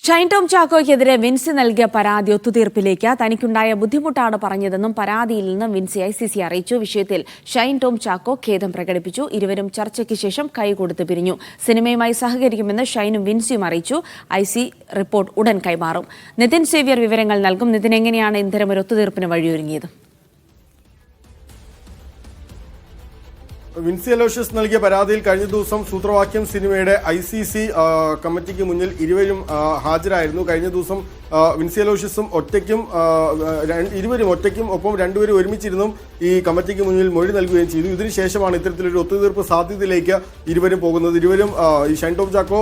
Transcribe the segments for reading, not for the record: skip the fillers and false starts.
ഷൈൻ ടോം ചാക്കോയ്ക്കെതിരെ വിൻസി നൽകിയ പരാതി ഒത്തുതീർപ്പിലേക്ക് തനിക്കുണ്ടായ ബുദ്ധിമുട്ടാണ് പറഞ്ഞതെന്നും പരാതിയിൽ നിന്ന് വിൻസി ICC അറിയിച്ചു. വിഷയത്തിൽ ഷൈൻ ടോം ചാക്കോ ഖേദം പ്രകടിപ്പിച്ചു. ഇരുവരും ചർച്ചയ്ക്ക് ശേഷം കൈകൊടുത്ത് പിരിഞ്ഞു. സിനിമയുമായി സഹകരിക്കുമെന്ന് ഷൈനും വിൻസിയും അറിയിച്ചു. IC റിപ്പോർട്ട് ഉടൻ കൈമാറും. നിതിൻ സേവ്യർ വിവരങ്ങൾ നൽകും. നിതിൻ, എങ്ങനെയാണ് ഇത്തരമൊരു ഒത്തുതീർപ്പിന് വഴിയൊരുങ്ങിയത്? വിൻസി അലോഷ്യസ് നൽകിയ പരാതിയിൽ കഴിഞ്ഞ ദിവസം സൂത്രവാക്യം സിനിമയുടെ ICC കമ്മിറ്റിക്ക് മുന്നിൽ ഇരുവരും ഹാജരായിരുന്നു. കഴിഞ്ഞ ദിവസം വിൻസി അലോഷ്യസും ഇരുവരും ഒറ്റയ്ക്കും ഒപ്പം രണ്ടുപേരും ഒരുമിച്ചിരുന്നും ഈ കമ്മിറ്റിക്ക് മുന്നിൽ മൊഴി നൽകുകയും ചെയ്തു. ഇതിനുശേഷമാണ് ഇത്തരത്തിലൊരു ഒത്തുതീർപ്പ് സാധ്യതയിലേക്ക് ഇരുവരും പോകുന്നത്. ഇരുവരും ഈ ഷൈൻ ടോം ചാക്കോ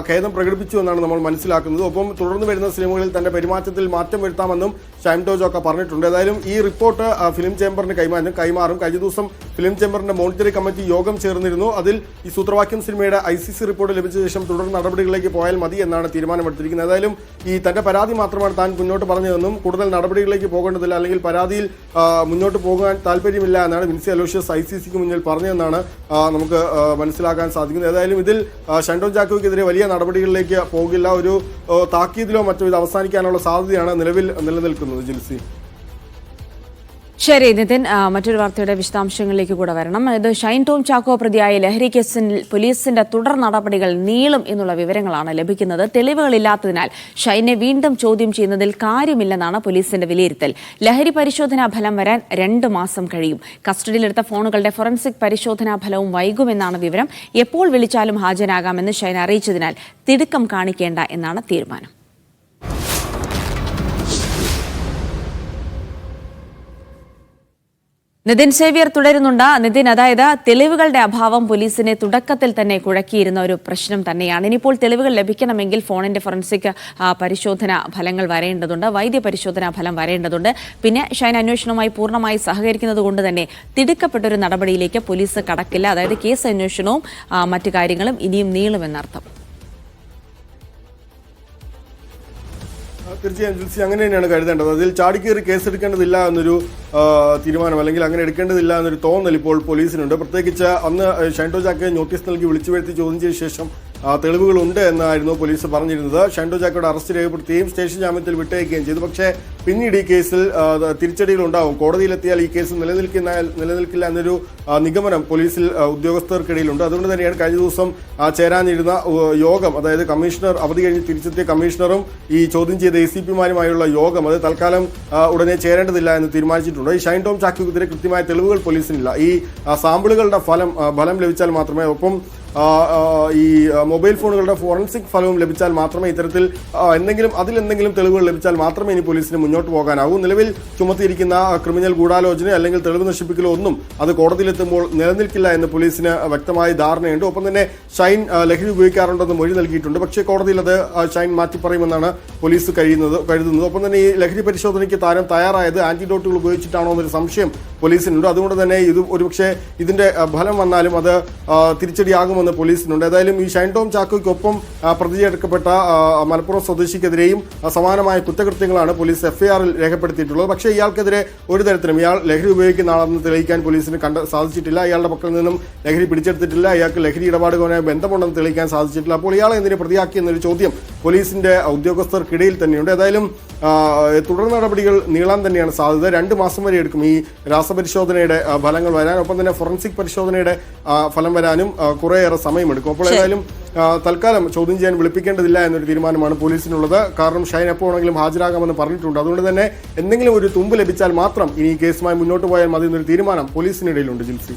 ഖേദം പ്രകടിപ്പിച്ചു എന്നാണ് നമ്മൾ മനസ്സിലാക്കുന്നത്. ഒപ്പം തുടർന്ന് വരുന്ന സിനിമകളിൽ തന്റെ പെരുമാറ്റത്തിൽ മാറ്റം വരുത്താമെന്നും ഷൈൻ ടോം ചാക്കോ പറഞ്ഞിട്ടുണ്ട്. ഏതായാലും ഈ റിപ്പോർട്ട് ഫിലിം ചേംബറിന് കൈമാറും. കഴിഞ്ഞ ദിവസം ഫിലിം ചേംബറിന്റെ മോണിറ്ററി കമ്മിറ്റി യോഗം ചേർന്നിരുന്നു. അതിൽ ഈ സൂത്രവാക്യം സിനിമയുടെ ICC റിപ്പോർട്ട് ലഭിച്ച ശേഷം തുടർ നടപടികളിലേക്ക് പോയാൽ മതി എന്നാണ് തീരുമാനമെടുത്തിരിക്കുന്നത്. ഏതായാലും ഈ തന്റെ പരാതി മാത്രമാണ് താൻ മുന്നോട്ട് പറഞ്ഞതെന്നും കൂടുതൽ നടപടികളിലേക്ക് പോകേണ്ടതില്ല അല്ലെങ്കിൽ പരാതിയിൽ മുന്നോട്ട് പോകാൻ താല്പര്യമില്ല എന്നാണ് വിൻസി അലോഷ്യസ് ICCക്ക് മുന്നിൽ പറഞ്ഞതെന്നാണ് നമുക്ക് മനസ്സിലാക്കാൻ സാധിക്കുന്നത്. ഏതായാലും ഇതിൽ ഷൈൻ ടോം ചാക്കോയ്ക്കെതിരെ വലിയ നടപടികളിലേക്ക് പോകില്ല. ഒരു താക്കീതിലോ മറ്റോ ഇത് അവസാനിക്കാനുള്ള സാധ്യതയാണ് നിലവിൽ നിലനിൽക്കുന്നത്. ജിൽസി, ശരി നിതിൻ, മറ്റൊരു വാർത്തയുടെ വിശദാംശങ്ങളിലേക്ക് കൂടെ വരണം. ഇത് ഷൈൻ ടോം ചാക്കോ പ്രതിയായ ലഹരി കേസിൽ പോലീസിന്റെ തുടർ നടപടികൾ നീളും എന്നുള്ള വിവരങ്ങളാണ് ലഭിക്കുന്നത്. തെളിവുകളില്ലാത്തതിനാൽ ഷൈനെ വീണ്ടും ചോദ്യം ചെയ്യുന്നതിൽ കാര്യമില്ലെന്നാണ് പോലീസിന്റെ വിലയിരുത്തൽ. ലഹരി പരിശോധനാ ഫലം വരാൻ 2 മാസം കഴിയും. കസ്റ്റഡിയിലെടുത്ത ഫോണുകളുടെ ഫോറൻസിക് പരിശോധനാ ഫലവും വൈകുമെന്നാണ് വിവരം. എപ്പോൾ വിളിച്ചാലും ഹാജരാകാമെന്ന് ഷൈൻ അറിയിച്ചതിനാൽ തിടുക്കം കാണിക്കേണ്ട എന്നാണ് തീരുമാനം. നിതിൻ സേവ്യർ തുടരുന്നുണ്ട്. നിതിൻ, അതായത് തെളിവുകളുടെ അഭാവം പോലീസിനെ തുടക്കത്തിൽ തന്നെ കുഴക്കിയിരുന്ന ഒരു പ്രശ്നം തന്നെയാണ്. ഇനിയിപ്പോൾ തെളിവുകൾ ലഭിക്കണമെങ്കിൽ ഫോണിന്റെ ഫോറൻസിക് പരിശോധനാ ഫലങ്ങൾ വരേണ്ടതുണ്ട്, വൈദ്യ പരിശോധനാ ഫലം വരേണ്ടതുണ്ട്. പിന്നെ ഷൈൻ അന്വേഷണവുമായി പൂർണ്ണമായി സഹകരിക്കുന്നത് കൊണ്ട് തന്നെ തിടുക്കപ്പെട്ടൊരു നടപടിയിലേക്ക് പോലീസ് കടക്കില്ല. അതായത് കേസ് അന്വേഷണവും മറ്റു കാര്യങ്ങളും ഇനിയും നീളുമെന്നർത്ഥം. തീർച്ചയായും ജിൽസി, അങ്ങനെ തന്നെയാണ് കരുതേണ്ടത്. അതിൽ ചാടിക്കേറി കേസെടുക്കേണ്ടതില്ല എന്നൊരു തീരുമാനം അല്ലെങ്കിൽ അങ്ങനെ എടുക്കേണ്ടതില്ല എന്നൊരു തോന്നൽ ഇപ്പോൾ പോലീസിനുണ്ട്. പ്രത്യേകിച്ച് അന്ന് ഷൈൻ ടോം ചാക്കോയെ നോട്ടീസ് നൽകി വിളിച്ചു വരുത്തി ചോദ്യം ചെയ്ത ശേഷം തെളിവുകളുണ്ട് എന്നായിരുന്നു പോലീസ് പറഞ്ഞിരുന്നത്. ഷൈൻ ടോം ചാക്കോയുടെ അറസ്റ്റ് രേഖപ്പെടുത്തുകയും സ്റ്റേഷൻ ജാമ്യത്തിൽ വിട്ടയക്കുകയും ചെയ്തു. പക്ഷേ പിന്നീട് ഈ കേസിൽ തിരിച്ചടികളുണ്ടാവും. കോടതിയിലെത്തിയാൽ ഈ കേസ് നിലനിൽക്കില്ല എന്നൊരു നിഗമനം പോലീസിൽ ഉദ്യോഗസ്ഥർക്കിടയിലുണ്ട്. അതുകൊണ്ട് തന്നെയാണ് കഴിഞ്ഞ ദിവസം ചേരാനിരുന്ന യോഗം, അതായത് കമ്മീഷണർ അവധി കഴിഞ്ഞ് തിരിച്ചെത്തിയ കമ്മീഷണറും ഈ ചോദ്യം ചെയ്ത ACPമാരുമായുള്ള യോഗം അത് തൽക്കാലം ഉടനെ ചേരേണ്ടതില്ല എന്ന് തീരുമാനിച്ചിട്ടുണ്ട്. ഈ ഷൈൻ ടോം ചാക്കോയ്ക്കെതിരെ കൃത്യമായ തെളിവുകൾ പോലീസിനില്ല. ഈ സാമ്പിളുകളുടെ ഫലം ലഭിച്ചാൽ മാത്രമേ, ഒപ്പം ഈ മൊബൈൽ ഫോണുകളുടെ ഫോറൻസിക് ഫലവും ലഭിച്ചാൽ മാത്രമേ ഇത്തരത്തിൽ അതിലെന്തെങ്കിലും തെളിവുകൾ ലഭിച്ചാൽ മാത്രമേ ഇനി പോലീസിന് മുന്നോട്ട് പോകാനാവൂ. നിലവിൽ ചുമത്തിയിരിക്കുന്ന ക്രിമിനൽ ഗൂഢാലോചന അല്ലെങ്കിൽ തെളിവ് നശിപ്പിക്കലോ ഒന്നും അത് കോടതിയിലെത്തുമ്പോൾ നിലനിൽക്കില്ല എന്ന് പോലീസിന് വ്യക്തമായ ധാരണയുണ്ട്. ഒപ്പം തന്നെ ഷൈൻ ലഹരി ഉപയോഗിക്കാറുണ്ടെന്ന് മൊഴി നൽകിയിട്ടുണ്ട്. പക്ഷേ കോടതിയിൽ അത് ഷൈൻ മാറ്റിപ്പറയുമെന്നാണ് പോലീസ് കരുതുന്നത്. ഒപ്പം തന്നെ ഈ ലഹരി പരിശോധനയ്ക്ക് താരം തയ്യാറായത് ആന്റിഡോട്ടുകൾ ഉപയോഗിച്ചിട്ടാണോ എന്നൊരു സംശയം പോലീസിനുണ്ട്. അതുകൊണ്ട് തന്നെ ഇത് ഒരുപക്ഷെ ഇതിന്റെ ഫലം വന്നാലും അത് തിരിച്ചടിയാകുമെന്ന് പോലീസിനുണ്ട്. ഏതായാലും ഈ ഷൈൻ ടോം ചാക്കോയ്ക്കൊപ്പം പ്രതി ചേർക്കപ്പെട്ട മലപ്പുറം സ്വദേശിക്കെതിരെയും സമാനമായ കുറ്റകൃത്യങ്ങളാണ് പോലീസ് FIRൽ രേഖപ്പെടുത്തിയിട്ടുള്ളത്. പക്ഷേ ഇയാൾക്കെതിരെ ഒരു തരത്തിലും ഇയാൾ ലഹരി ഉപയോഗിക്കുന്ന ആളെന്ന് തെളിയിക്കാൻ പോലീസിന് സാധിച്ചിട്ടില്ല. ഇയാളുടെ പക്കൽ നിന്നും ലഹരി പിടിച്ചെടുത്തിട്ടില്ല. ഇയാൾക്ക് ലഹരി ഇടപാടുകളുമായി ബന്ധമുണ്ടെന്ന് തെളിയിക്കാൻ സാധിച്ചിട്ടില്ല. അപ്പോൾ ഇയാളെ എന്തിനെ പ്രതിയാക്കി എന്നൊരു ചോദ്യം പോലീസിന്റെ ഉദ്യോഗസ്ഥർക്കിടയിൽ തന്നെയുണ്ട്. ഏതായാലും തുടർ നടപടികൾ നീളാൻ തന്നെയാണ് സാധ്യത. 2 മാസം വരെ എടുക്കും ഈ രാസപരിശോധനയുടെ ഫലങ്ങൾ വരാൻ. ഒപ്പം തന്നെ ഫോറൻസിക് പരിശോധനയുടെ ഫലം വരാനും കുറേയേറെ സമയമെടുക്കും. അപ്പോൾ ഏതായാലും തൽക്കാലം ചോദ്യം ചെയ്യാൻ വിളിപ്പിക്കേണ്ടതില്ല എന്നൊരു തീരുമാനമാണ് പോലീസിനുള്ളത്. കാരണം ഷൈൻ എപ്പോൾ വേണമെങ്കിലും ഹാജരാകാമെന്ന് പറഞ്ഞിട്ടുണ്ട്. അതുകൊണ്ട് തന്നെ എന്തെങ്കിലും ഒരു തുമ്പ് ലഭിച്ചാൽ മാത്രം ഇനി ഈ കേസുമായി മുന്നോട്ട് പോയാൽ മതി എന്നൊരു തീരുമാനം പോലീസിനിടയിലുണ്ട്. ജിൽസി.